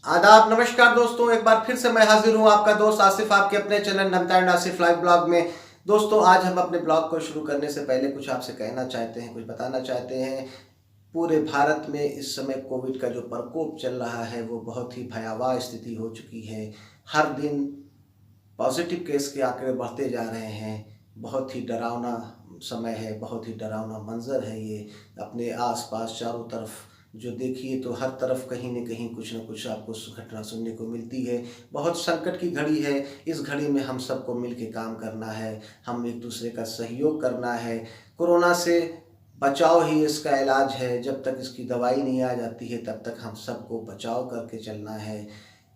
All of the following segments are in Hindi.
आदाब, नमस्कार दोस्तों। एक बार फिर से मैं हाजिर हूँ, आपका दोस्त आसिफ, आपके अपने चैनल नमता एंड आसिफ लाइव ब्लॉग में। दोस्तों, आज हम अपने ब्लॉग को शुरू करने से पहले कुछ आपसे कहना चाहते हैं, कुछ बताना चाहते हैं। पूरे भारत में इस समय कोविड का जो प्रकोप चल रहा है वो बहुत ही भयावह स्थिति हो चुकी है। हर दिन पॉजिटिव केस के आंकड़े बढ़ते जा रहे हैं। बहुत ही डरावना समय है, बहुत ही डरावना मंजर है ये। अपने आसपास चारों तरफ जो देखिए तो हर तरफ कहीं न कहीं कुछ न कुछ आपको घटना सुनने को मिलती है। बहुत संकट की घड़ी है। इस घड़ी में हम सबको मिल के काम करना है, हम एक दूसरे का सहयोग करना है। कोरोना से बचाव ही इसका इलाज है। जब तक इसकी दवाई नहीं आ जाती है तब तक हम सबको बचाव करके चलना है।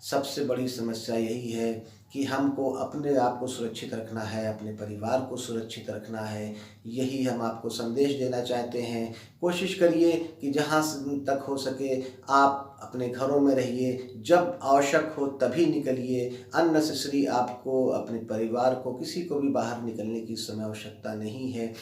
सबसे बड़ी समस्या यही है कि हमको अपने आप को सुरक्षित रखना है, अपने परिवार को सुरक्षित रखना है। यही हम आपको संदेश देना चाहते हैं। कोशिश करिए कि जहाँ तक हो सके आप अपने घरों में रहिए। जब आवश्यक हो तभी निकलिए। अननेसेसरी आपको, अपने परिवार को, किसी को भी बाहर निकलने की इस समय आवश्यकता नहीं है।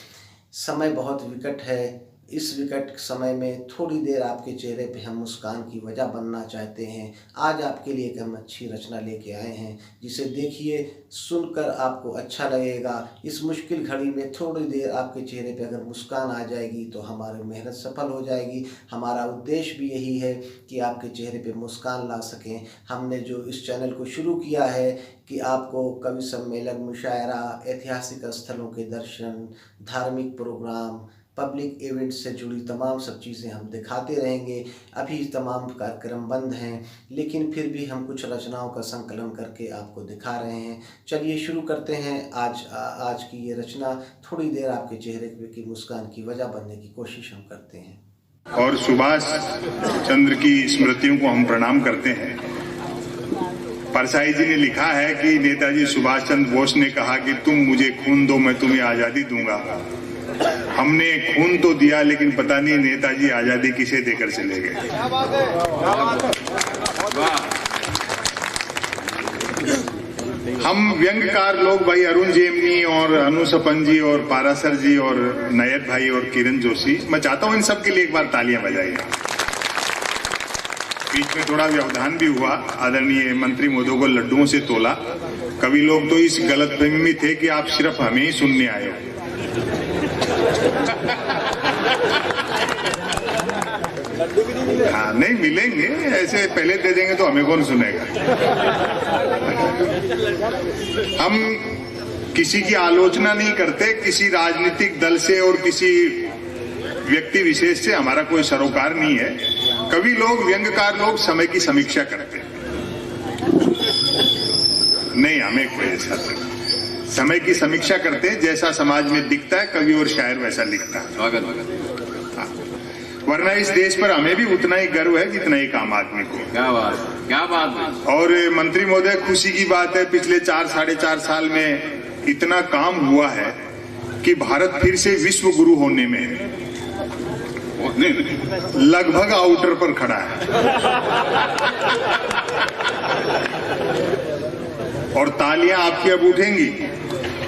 समय बहुत विकट है। इस विकट समय में थोड़ी देर आपके चेहरे पे हम मुस्कान की वजह बनना चाहते हैं। आज आपके लिए एक हम अच्छी रचना लेके आए हैं, जिसे देखिए, सुनकर आपको अच्छा लगेगा। इस मुश्किल घड़ी में थोड़ी देर आपके चेहरे पे अगर मुस्कान आ जाएगी तो हमारी मेहनत सफल हो जाएगी। हमारा उद्देश्य भी यही है कि आपके चेहरे पे मुस्कान ला सकें। हमने जो इस चैनल को शुरू किया है कि आपको कवि सम्मेलन, मुशायरा, ऐतिहासिक स्थलों के दर्शन, धार्मिक प्रोग्राम, पब्लिक इवेंट से जुड़ी तमाम सब चीज़ें हम दिखाते रहेंगे। अभी तमाम कार्यक्रम बंद हैं, लेकिन फिर भी हम कुछ रचनाओं का संकलन करके आपको दिखा रहे हैं। चलिए शुरू करते हैं। आज की ये रचना थोड़ी देर आपके चेहरे पे की मुस्कान की वजह बनने की कोशिश हम करते हैं। और सुभाष चंद्र की स्मृतियों को हम प्रणाम करते हैं। परसाई जी ने लिखा है कि नेताजी सुभाष चंद्र बोस ने कहा कि तुम मुझे खून दो, मैं तुम्हें आजादी दूंगा। हमने खून तो दिया, लेकिन पता नहीं नेताजी आजादी किसे देकर चले गए। हम व्यंग्यकार लोग भाई अरुण जेमनी और अनु सपन जी और पारासर जी और नयत भाई और किरण जोशी, मैं चाहता हूं इन सब के लिए एक बार तालियां बजाइए। बीच में थोड़ा व्यवधान भी हुआ। आदरणीय मंत्री महोदय को लड्डुओं से तोला। कभी लोग तो इस गलतफहमी में थे कि आप सिर्फ हमें ही सुनने आए हो। हाँ, नहीं मिलेंगे, ऐसे पहले दे देंगे तो हमें कौन सुनेगा। हम किसी की आलोचना नहीं करते, किसी राजनीतिक दल से और किसी व्यक्ति विशेष से हमारा कोई सरोकार नहीं है। कभी लोग, व्यंग्यकार लोग समय की समीक्षा करते हैं, नहीं हमें कोई ऐसा नहीं। समय की समीक्षा करते हैं, जैसा समाज में दिखता है कवि और शायर वैसा लिखता है। हाँ। वरना इस देश पर हमें भी उतना ही गर्व है जितना एक आम आदमी को। क्या बात है। और मंत्री महोदय, खुशी की बात है, पिछले 4-4.5 साल में इतना काम हुआ है कि भारत फिर से विश्व गुरु होने में लगभग आउटर पर खड़ा है। और तालियां आपकी अब उठेंगी।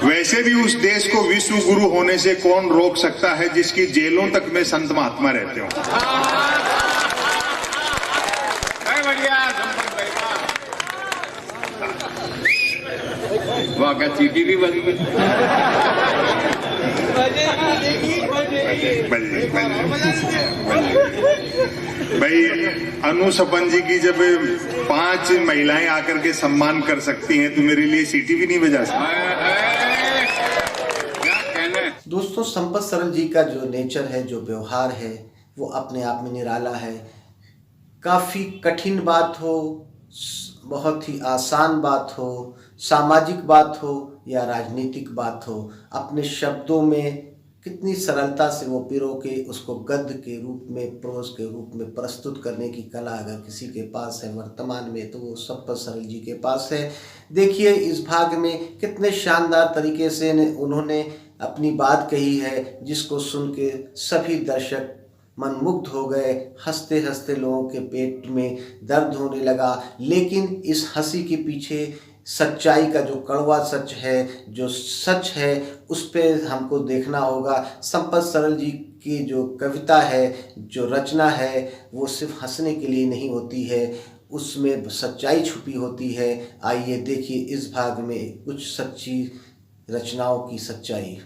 वैसे भी उस देश को विश्व गुरु होने से कौन रोक सकता है जिसकी जेलों तक में संत महात्मा रहते हो। वाह, क्या चीटी भी बनी। भाई अनु सपन जी की जब 5 महिलाएं आकर के सम्मान कर सकती हैं तो मेरे लिए सीटी भी नहीं बजा सकती। दोस्तों, संपत सरल जी का जो नेचर है, जो व्यवहार है, वो अपने आप में निराला है। काफ़ी कठिन बात हो, बहुत ही आसान बात हो, सामाजिक बात हो या राजनीतिक बात हो, अपने शब्दों में कितनी सरलता से वो पिरो के उसको गद्य के रूप में, प्रोज के रूप में प्रस्तुत करने की कला अगर किसी के पास है वर्तमान में तो वो संपत सरल जी के पास है। देखिए, इस भाग में कितने शानदार तरीके से उन्होंने अपनी बात कही है, जिसको सुन के सभी दर्शक मनमुग्ध हो गए। हंसते हंसते लोगों के पेट में दर्द होने लगा। लेकिन इस हंसी के पीछे सच्चाई का जो कड़वा सच है, जो सच है, उस पे हमको देखना होगा। संपत सरल जी की जो कविता है, जो रचना है, वो सिर्फ हंसने के लिए नहीं होती है। उसमें सच्चाई छुपी होती है। आइए देखिए इस भाग में कुछ सच्ची रचनाओं की सच्चाई।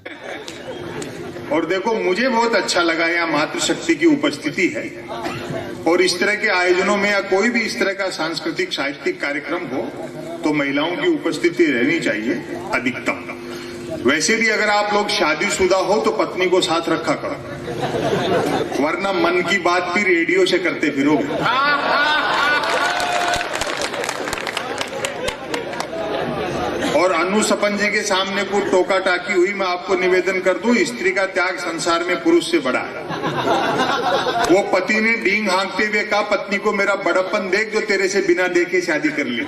और देखो, मुझे बहुत अच्छा लगा यहाँ मातृशक्ति की उपस्थिति है, और इस तरह के आयोजनों में या कोई भी इस तरह का सांस्कृतिक साहित्यिक कार्यक्रम हो तो महिलाओं की उपस्थिति रहनी चाहिए अधिकतम। वैसे भी अगर आप लोग शादीशुदा हो तो पत्नी को साथ रखा करो, वरना मन की बात भी रेडियो से करते फिरोगे। और अनु सपन जी के सामने कुछ टोका टाकी हुई, मैं आपको निवेदन कर दूं, स्त्री का त्याग संसार में पुरुष से बड़ा है। वो पति ने डींग हाँकते हुए कहा, पत्नी को मेरा बड़प्पन देख जो तेरे से बिना देखे शादी कर ली।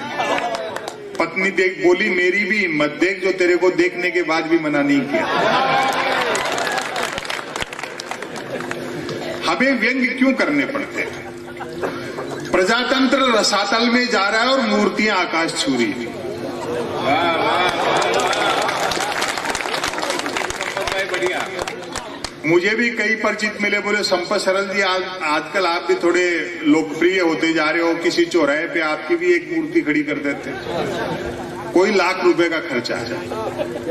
पत्नी देख बोली, मेरी भी हिम्मत देख जो तेरे को देखने के बाद भी मना नहीं किया। हमें व्यंग्य क्यों करने पड़ते हैं? प्रजातंत्र रसातल में जा रहा है और मूर्तियां आकाश छू रही है। बढ़िया। मुझे भी कई परिचित मिले, बोले संपत सरल जी आजकल आप भी थोड़े लोकप्रिय होते जा रहे हो, किसी चौराहे पे आपकी भी एक मूर्ति खड़ी कर देते, कोई लाख रुपए का खर्चा आ जाए।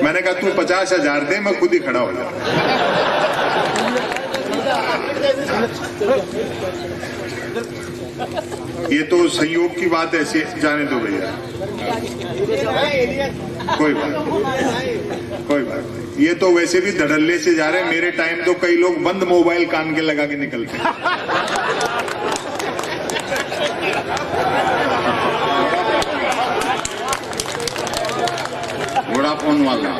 मैंने कहा तू 50,000 दे, मैं खुद ही खड़ा हो जाऊं। ये तो संयोग की बात ऐसे, जाने दो भैया, कोई बात नहीं। ये तो वैसे भी धड़ल्ले से जा रहे हैं। मेरे टाइम तो कई लोग बंद मोबाइल कान के लगा के निकलते हैं। वोडाफोन वाला,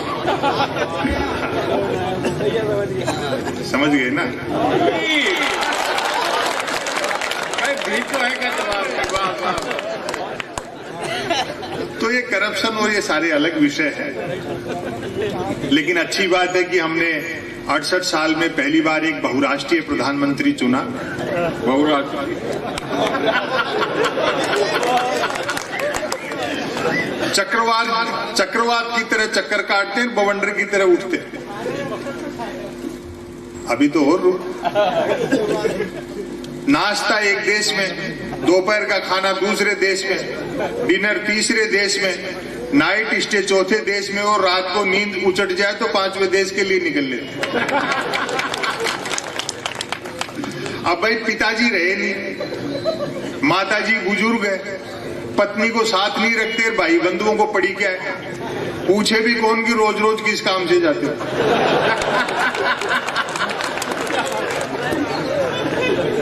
समझ गए ना? तो है क्या जवाब? तो ये करप्शन और ये सारे अलग विषय है, लेकिन अच्छी बात है कि हमने 68 साल में पहली बार एक बहुराष्ट्रीय प्रधानमंत्री चुना। बहुराष्ट्रीय चक्रवात की तरह चक्कर काटते हैं, बवंडर की तरह उठते हैं। अभी तो और नाश्ता एक देश में, दोपहर का खाना दूसरे देश में, डिनर तीसरे देश में, नाइट स्टे चौथे देश में, और रात को नींद उचट जाए तो 5वें देश के लिए निकल लेते। अब भाई पिताजी रहे नहीं, माताजी बुजुर्ग है, पत्नी को साथ नहीं रखते, भाई बंधुओं को पड़ी क्या है, पूछे भी कौन कि रोज रोज किस काम से जाते हो।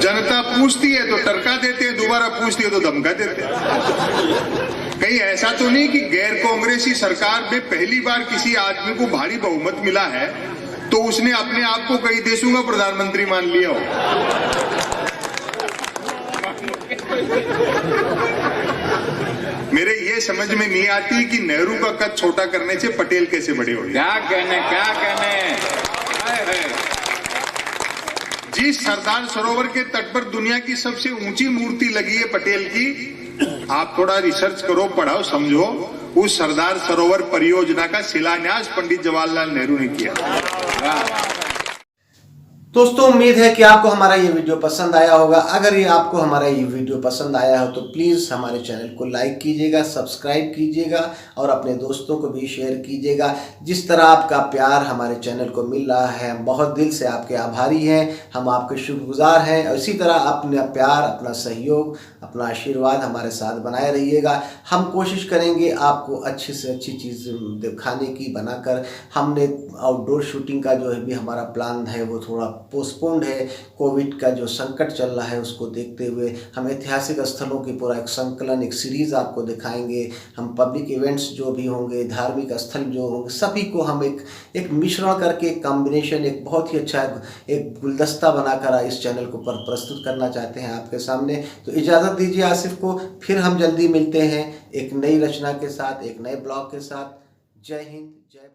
जनता पूछती है तो टरका देते हैं, दोबारा पूछती है तो धमका देते हैं। कहीं ऐसा तो नहीं कि गैर कांग्रेसी सरकार में पहली बार किसी आदमी को भारी बहुमत मिला है तो उसने अपने आप को कई देशों का प्रधानमंत्री मान लिया हो। मेरे ये समझ में नहीं आती कि नेहरू का कद छोटा करने से पटेल कैसे बड़े हो गए। क्या कहने जिस सरदार सरोवर के तट पर दुनिया की सबसे ऊंची मूर्ति लगी है पटेल की, आप थोड़ा रिसर्च करो, पढ़ाओ, समझो। उस सरदार सरोवर परियोजना का शिलान्यास पंडित जवाहरलाल नेहरू ने किया। दोस्तों उम्मीद है कि आपको हमारा ये वीडियो पसंद आया होगा। अगर ये आपको हमारा ये वीडियो पसंद आया हो तो प्लीज़ हमारे चैनल को लाइक कीजिएगा, सब्सक्राइब कीजिएगा और अपने दोस्तों को भी शेयर कीजिएगा। जिस तरह आपका प्यार हमारे चैनल को मिल रहा है, हम बहुत दिल से आपके आभारी हैं, हम आपके शुक्रगुजार हैं। और इसी तरह अपना प्यार, अपना सहयोग, अपना आशीर्वाद हमारे साथ बनाए रहिएगा। हम कोशिश करेंगे आपको अच्छी से अच्छी चीज़ दिखाने की बनाकर। हमने आउटडोर शूटिंग का जो भी हमारा प्लान है वो थोड़ा पोस्टपोन्ड है। कोविड का जो संकट चल रहा है उसको देखते हुए हम ऐतिहासिक स्थलों की पूरा एक संकलन, एक सीरीज़ आपको दिखाएंगे। हम पब्लिक इवेंट्स जो भी होंगे, धार्मिक स्थल जो होंगे, सभी को हम एक मिश्रण करके, एक कॉम्बिनेशन, एक बहुत ही अच्छा एक गुलदस्ता बनाकर इस चैनल को प्रस्तुत करना चाहते हैं आपके सामने। तो इजाज़त दीजिए आसिफ को, फिर हम जल्दी मिलते हैं एक नई रचना के साथ, एक नए ब्लॉग के साथ। जय हिंद, जय भारत।